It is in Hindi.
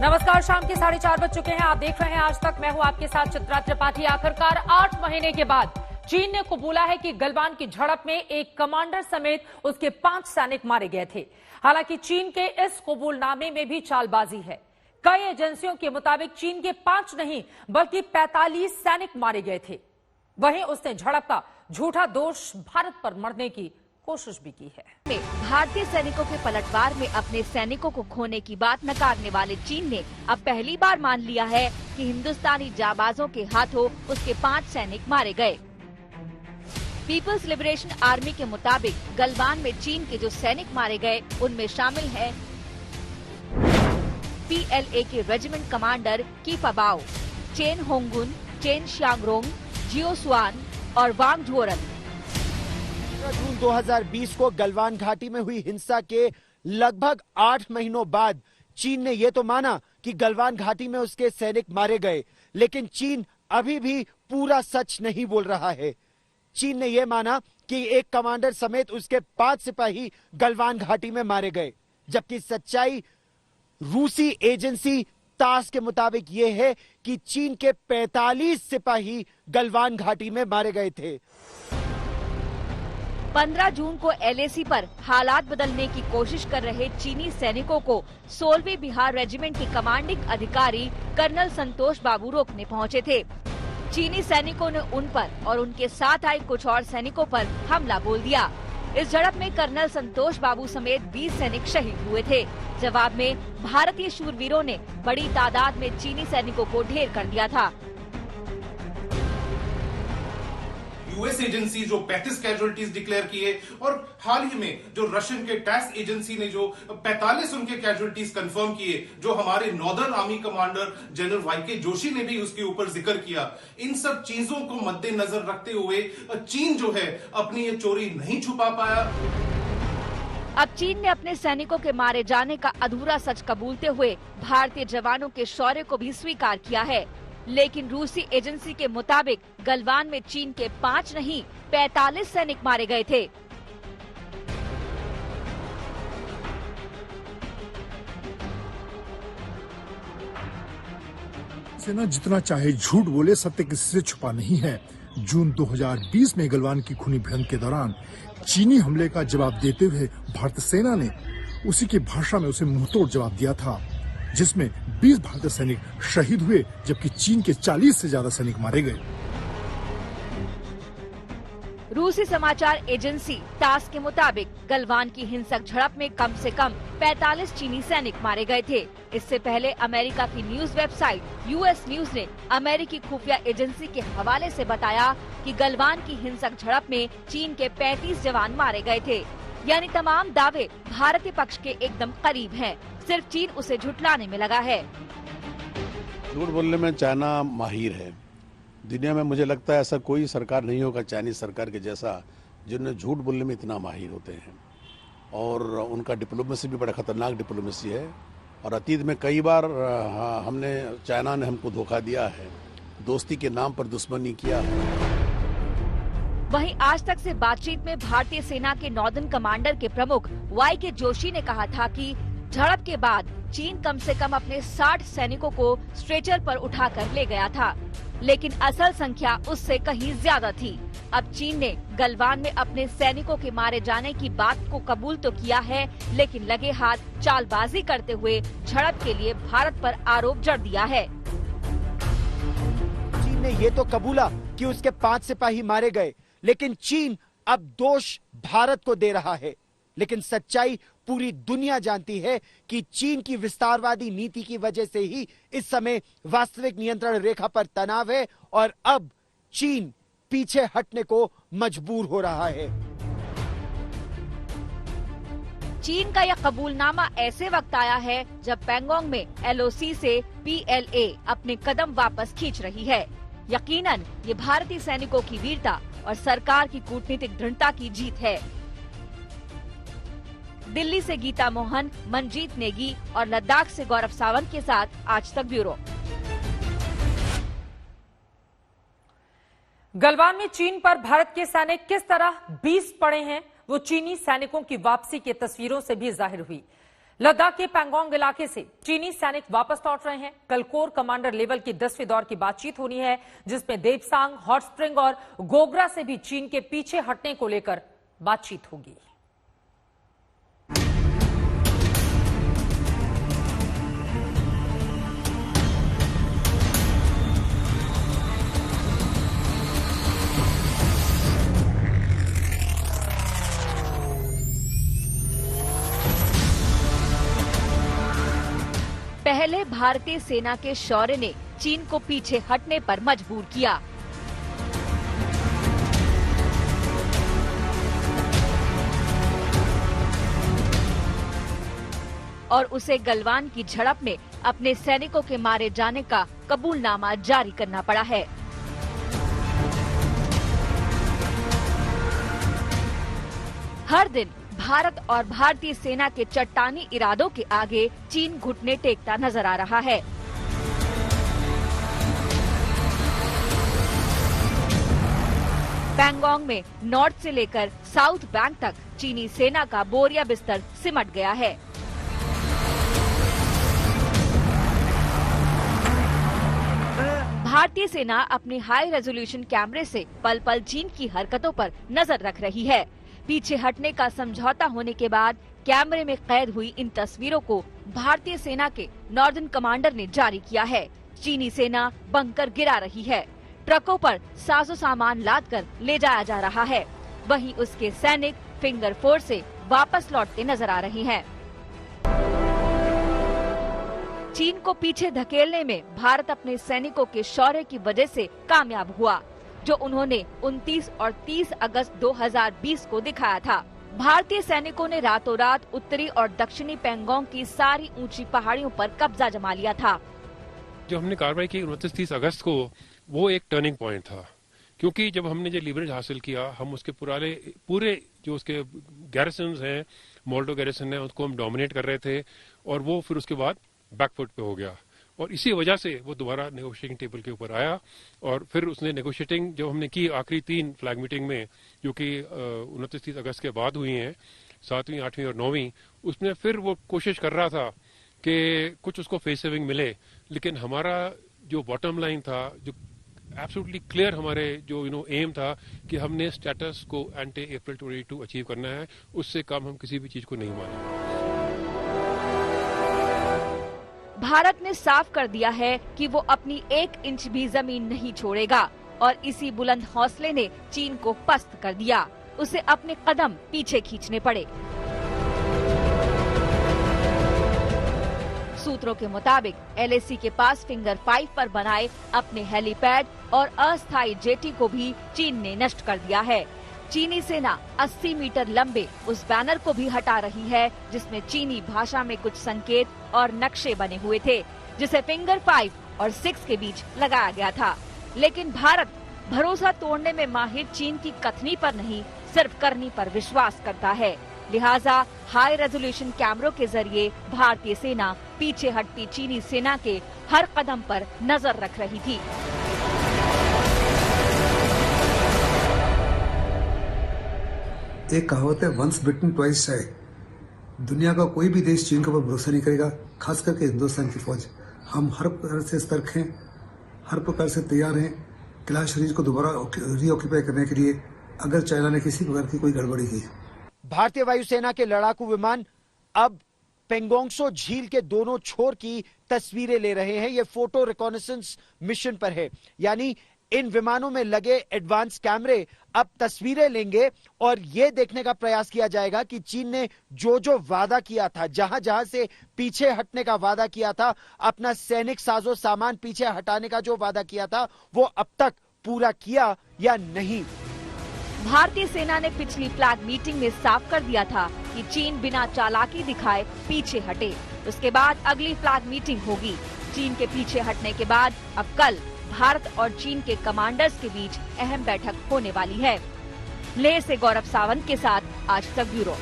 नमस्कार, शाम के 4:30 बज चुके हैं। आप देख रहे हैं आज तक। मैं हूं आपके साथ चित्रा त्रिपाठी। आखिरकार 8 महीने के बाद चीन ने कबूला है कि गलवान की झड़प में एक कमांडर समेत उसके 5 सैनिक मारे गए थे। हालांकि चीन के इस कबूलनामे में भी चालबाजी है। कई एजेंसियों के मुताबिक चीन के 5 नहीं बल्कि 45 सैनिक मारे गए थे। वहीं उसने झड़प का झूठा दोष भारत पर मढ़ने की कोशिश भी की है। भारतीय सैनिकों के पलटवार में अपने सैनिकों को खोने की बात नकारने वाले चीन ने अब पहली बार मान लिया है कि हिंदुस्तानी जाबाजों के हाथों उसके 5 सैनिक मारे गए। पीपल्स लिबरेशन आर्मी के मुताबिक गलवान में चीन के जो सैनिक मारे गए उनमें शामिल हैं PLA के रेजिमेंट कमांडर कीफाबाओ, चेन होंगुन, चेन शियांगरोंग, जियो सुआन और वांग झुओरन। जून 2020 को गलवान घाटी में हुई हिंसा के लगभग 8 महीनों बाद चीन ने ये तो माना कि गलवान घाटी में उसके सैनिक मारे गए, लेकिन चीन अभी भी पूरा सच नहीं बोल रहा है। चीन ने यह माना कि एक कमांडर समेत उसके 5 सिपाही गलवान घाटी में मारे गए, जबकि सच्चाई रूसी एजेंसी तास के मुताबिक ये है कि चीन के 45 सिपाही गलवान घाटी में मारे गए थे। 15 जून को LAC पर हालात बदलने की कोशिश कर रहे चीनी सैनिकों को 16वीं बिहार रेजिमेंट के कमांडिंग अधिकारी कर्नल संतोष बाबू रोकने पहुंचे थे। चीनी सैनिकों ने उन पर और उनके साथ आए कुछ और सैनिकों पर हमला बोल दिया। इस झड़प में कर्नल संतोष बाबू समेत 20 सैनिक शहीद हुए थे। जवाब में भारतीय शूरवीरों ने बड़ी तादाद में चीनी सैनिकों को ढेर कर दिया था। यूएस एजेंसी जो 35 कैजुअलिटीज डिक्लेयर किए और हाल ही में जो रशियन के टैस एजेंसी ने जो 45 उनके कैजुअलिटीज कंफर्म किए, जो हमारे northern army commander general YK Joshi ने भी उसके ऊपर जिक्र किया। इन सब चीजों को मद्देनजर रखते हुए चीन जो है अपनी ये चोरी नहीं छुपा पाया। अब चीन ने अपने सैनिकों के मारे जाने का अधूरा सच कबूलते हुए भारतीय जवानों के शौर्य को भी स्वीकार किया है, लेकिन रूसी एजेंसी के मुताबिक गलवान में चीन के 5 नहीं 45 सैनिक मारे गए थे। सेना जितना चाहे झूठ बोले, सत्य किसी से छुपा नहीं है। जून 2020 में गलवान की खूनी भिड़ंत के दौरान चीनी हमले का जवाब देते हुए भारतीय सेना ने उसी की भाषा में उसे मुंहतोड़ जवाब दिया था, जिसमें 20 भारतीय सैनिक शहीद हुए, जबकि चीन के 40 से ज्यादा सैनिक मारे गए। रूसी समाचार एजेंसी तास के मुताबिक गलवान की हिंसक झड़प में कम से कम 45 चीनी सैनिक मारे गए थे। इससे पहले अमेरिका की न्यूज वेबसाइट US न्यूज ने अमेरिकी खुफिया एजेंसी के हवाले से बताया कि गलवान की हिंसक झड़प में चीन के 35 जवान मारे गए थे। यानी तमाम दावे भारतीय पक्ष के एकदम करीब हैं। सिर्फ चीन उसे झुठलाने में लगा है। झूठ बोलने में चाइना माहिर है। दुनिया में मुझे लगता है ऐसा कोई सरकार नहीं होगा चाइनीज सरकार के जैसा, जिन्हें झूठ बोलने में इतना माहिर होते हैं। और उनका डिप्लोमेसी भी बड़ा खतरनाक डिप्लोमेसी है। और अतीत में कई बार चाइना ने हमको धोखा दिया है, दोस्ती के नाम पर दुश्मनी किया है। वहीं आज तक से बातचीत में भारतीय सेना के नॉर्दर्न कमांडर के प्रमुख YK जोशी ने कहा था कि झड़प के बाद चीन कम से कम अपने 60 सैनिकों को स्ट्रेचर पर उठाकर ले गया था, लेकिन असल संख्या उससे कहीं ज्यादा थी। अब चीन ने गलवान में अपने सैनिकों के मारे जाने की बात को कबूल तो किया है, लेकिन लगे हाथ चालबाजी करते हुए झड़प के लिए भारत पर आरोप जड़ दिया है। चीन ने ये तो कबूला कि उसके 5 सिपाही मारे गए, लेकिन चीन अब दोष भारत को दे रहा है। लेकिन सच्चाई पूरी दुनिया जानती है कि चीन की विस्तारवादी नीति की वजह से ही इस समय वास्तविक नियंत्रण रेखा पर तनाव है और अब चीन पीछे हटने को मजबूर हो रहा है। चीन का यह कबूलनामा ऐसे वक्त आया है जब पैंगोंग में LOC से PLA अपने कदम वापस खींच रही है। यकीनन ये भारतीय सैनिकों की वीरता और सरकार की कूटनीतिक दृढ़ता की जीत है। दिल्ली से गीता मोहन, मनजीत नेगी और लद्दाख से गौरव सावंत के साथ आज तक ब्यूरो। गलवान में चीन पर भारत के सैनिक किस तरह बीस पड़े हैं, वो चीनी सैनिकों की वापसी की तस्वीरों से भी जाहिर हुई। लद्दाख के पैंगोंग इलाके से चीनी सैनिक वापस लौट रहे हैं। कल कोर कमांडर लेवल की 10वीं दौर की बातचीत होनी है, जिसमें देपसांग, हॉट स्प्रिंग और गोगरा से भी चीन के पीछे हटने को लेकर बातचीत होगी। पहले भारतीय सेना के शौर्य ने चीन को पीछे हटने पर मजबूर किया। और उसे गलवान की झड़प में अपने सैनिकों के मारे जाने का कबूलनामा जारी करना पड़ा है। हर दिन भारत और भारतीय सेना के चट्टानी इरादों के आगे चीन घुटने टेकता नजर आ रहा है। पैंगोंग में नॉर्थ से लेकर साउथ बैंक तक चीनी सेना का बोरिया बिस्तर सिमट गया है। भारतीय सेना अपनी हाई रेजोल्यूशन कैमरे से पल पल चीन की हरकतों पर नजर रख रही है। पीछे हटने का समझौता होने के बाद कैमरे में कैद हुई इन तस्वीरों को भारतीय सेना के नॉर्दर्न कमांडर ने जारी किया है। चीनी सेना बंकर गिरा रही है, ट्रकों पर साजो सामान लादकर ले जाया जा रहा है। वहीं उसके सैनिक फिंगर 4 से वापस लौटते नजर आ रहे हैं। चीन को पीछे धकेलने में भारत अपने सैनिकों के शौर्य की वजह से कामयाब हुआ, जो उन्होंने 29 और 30 अगस्त 2020 को दिखाया था। भारतीय सैनिकों ने रातों रात उत्तरी और दक्षिणी पैंगोंग की सारी ऊंची पहाड़ियों पर कब्जा जमा लिया था। जो हमने कार्रवाई की 29-30 अगस्त को, वो एक टर्निंग पॉइंट था, क्योंकि जब हमने जो लीवरेज हासिल किया, हम उसके पूरे जो उसके गैरिसन्स हैं, मोल्डो गैरिसन है, उसको हम डोमिनेट कर रहे थे, और वो फिर उसके बाद बैकफुट पे हो गया। और इसी वजह से वो दोबारा नेगोशिएटिंग टेबल के ऊपर आया, और फिर उसने नेगोशिएटिंग जो हमने की आखिरी 3 फ्लैग मीटिंग में, जो कि 29-30 अगस्त के बाद हुई हैं, 7वीं, 8वीं और 9वीं, उसमें फिर वो कोशिश कर रहा था कि कुछ उसको फेस सेविंग मिले। लेकिन हमारा जो बॉटम लाइन था, जो एब्सोल्युटली क्लियर हमारे जो एम था कि हमने स्टेटस को एंटी अप्रैल 22 अचीव करना है, उससे कम हम किसी भी चीज को नहीं मानेंगे। भारत ने साफ कर दिया है कि वो अपनी 1 इंच भी जमीन नहीं छोड़ेगा, और इसी बुलंद हौसले ने चीन को पस्त कर दिया। उसे अपने कदम पीछे खींचने पड़े। सूत्रों के मुताबिक LAC के पास फिंगर 5 पर बनाए अपने हेलीपैड और अस्थायी जेटी को भी चीन ने नष्ट कर दिया है। चीनी सेना 80 मीटर लंबे उस बैनर को भी हटा रही है, जिसमें चीनी भाषा में कुछ संकेत और नक्शे बने हुए थे, जिसे फिंगर 5 और 6 के बीच लगाया गया था। लेकिन भारत भरोसा तोड़ने में माहिर चीन की कथनी पर नहीं, सिर्फ करनी पर विश्वास करता है। लिहाजा हाई रेजोल्यूशन कैमरों के जरिए भारतीय सेना पीछे हटती चीनी सेना के हर कदम पर नजर रख रही थी। एक कहावत है, वंस बिटन ट्वाइस शाय। दुनिया का कोई भी देश चीन के ऊपर भरोसा नहीं करेगा, खास करके हिंदुस्तान की फौज। हम हर प्रकार से सतर्क हैं, हर प्रकार से तैयार हैं कैलाश शरीर को दोबारा रीऑक्यूपाई करने के लिए, अगर चाइना ने किसी प्रकार की कोई गड़बड़ी की। भारतीय वायुसेना के लड़ाकू विमान अब पेंगोंगसो झील के दोनों छोर की तस्वीरें ले रहे हैं। ये फोटो रिकॉनेसेंस मिशन पर है, यानी इन विमानों में लगे एडवांस कैमरे अब तस्वीरें लेंगे और यह देखने का प्रयास किया जाएगा कि चीन ने जो जो वादा किया था, जहां जहां से पीछे हटने का वादा किया था, अपना सैनिक साजो सामान पीछे हटाने का जो वादा किया था, वो अब तक पूरा किया या नहीं। भारतीय सेना ने पिछली फ्लैग मीटिंग में साफ कर दिया था कि चीन बिना चालाकी दिखाए पीछे हटे। उसके बाद अगली फ्लैग मीटिंग होगी। चीन के पीछे हटने के बाद अब कल भारत और चीन के कमांडर्स के बीच अहम बैठक होने वाली है। लेह से गौरव सावंत के साथ आज तक ब्यूरो।